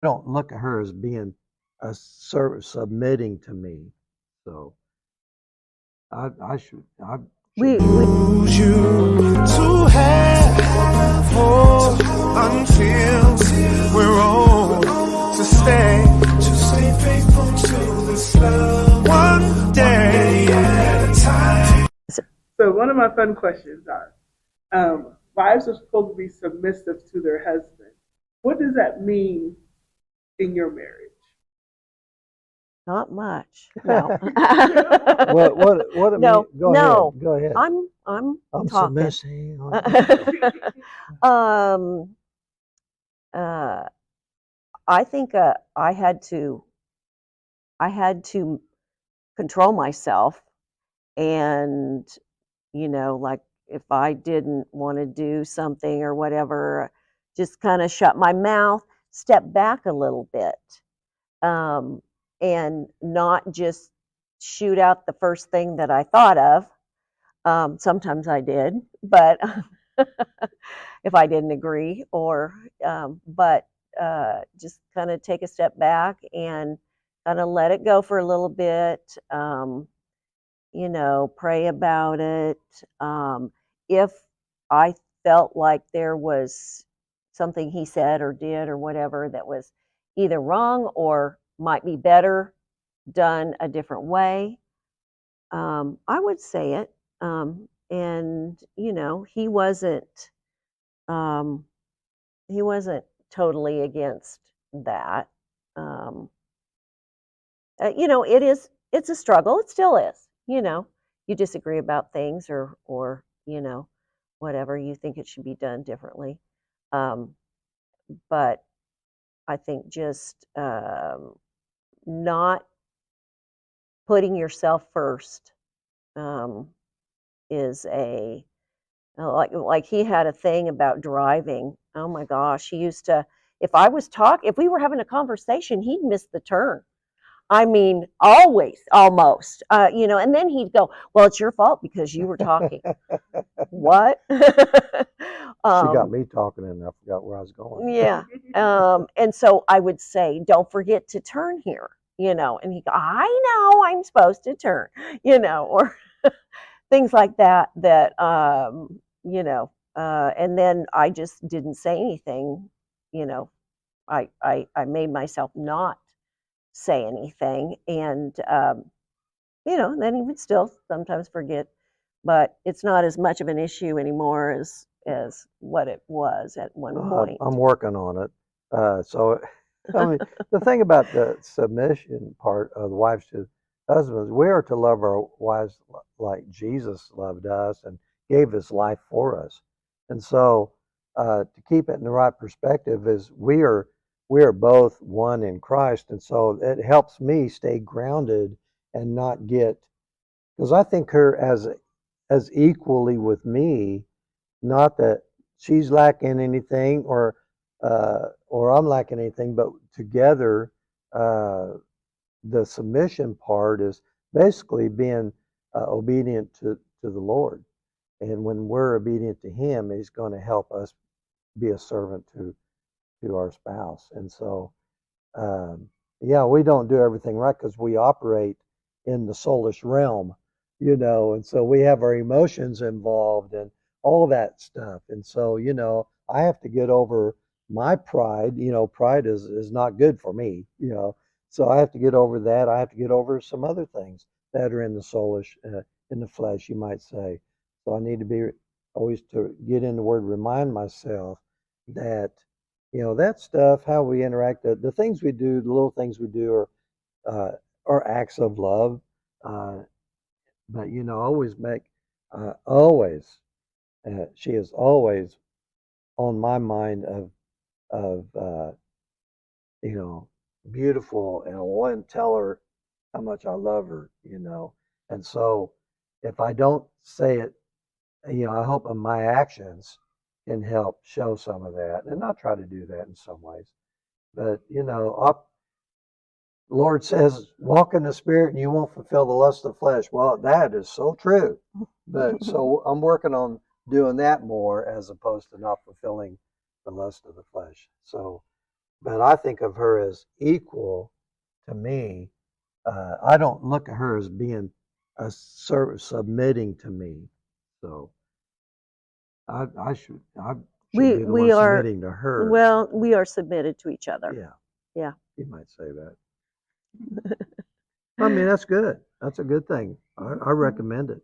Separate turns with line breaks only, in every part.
don't look at her as being a submitting to me. So I should
We
be.
we
Choose you to have more until we're old to stay faithful to this love one day at a time.
So one of my fun questions are, wives are supposed to be submissive to their husband. What does that mean in your marriage?
not much. No.
What I mean?
No,
Go ahead.
no.
Go ahead.
I'm
I'm
talking.
submissive.
um uh I think I had to control myself, and like, if I didn't want to do something or whatever, just kind of shut my mouth, step back a little bit, um, and not just shoot out the first thing that I thought of. Sometimes I did, but if I didn't agree, but just kind of take a step back and kind of let it go for a little bit. Pray about it. If I felt like there was something he said or did or whatever that was either wrong or might be better done a different way, I would say it. And um, he wasn't totally against that. Um, it's a struggle. It still is. You disagree about things, or whatever, you think it should be done differently. Um, but I think just not putting yourself first, um, is a like he had a thing about driving. Oh my gosh, he used to. If we were having a conversation, he'd miss the turn. I mean, always, almost, and then he'd go, "Well, it's your fault because you were talking." What?
She got
um,
me talking and I forgot where I was going.
yeah. And so I would say, "Don't forget to turn here," and he go, "I know I'm supposed to turn," or things like that. And then I just didn't say anything. You know, I made myself not say anything, and then he would still sometimes forget, but it's not as much of an issue anymore as what it was at one point.
I'm working on it. So, I mean, the thing about the submission part of the wives to husbands, we are to love our wives like Jesus loved us and gave his life for us. And so, to keep it in the right perspective is we are both one in Christ, and so it helps me stay grounded and not get, because I think her as equally with me, not that she's lacking anything or I'm lacking anything, but together, uh, the submission part is basically being obedient to the Lord. And when we're obedient to Him, He's going to help us be a servant to our spouse. And so, um, yeah, we don't do everything right because we operate in the soulish realm, and so we have our emotions involved and all that stuff. And so, I have to get over my pride. Pride is not good for me. So I have to get over that. I have to get over some other things that are in the soulish, in the flesh, you might say. So I need to be always to get in the word, remind myself that that stuff, how we interact, the things we do, the little things we do uh, are acts of love. Uh, but always make, always, she is always on my mind of you know, beautiful, and I want to tell her how much I love her. And so if I don't say it, I hope my actions can help show some of that, and I'll try to do that in some ways. But Lord says, walk in the spirit and you won't fulfill the lust of the flesh. Well, that is so true. But so I'm working on doing that more as opposed to not fulfilling the lust of the flesh. So but I think of her as equal to me. I don't look at her as being submitting to me. So I should
We
be the
we
one
are
submitting to her.
well, we are submitted to each other.
Yeah.
Yeah.
You might say that. I mean, that's good. That's a good thing. I recommend it.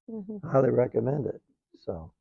Mhm.
Highly recommend it. So.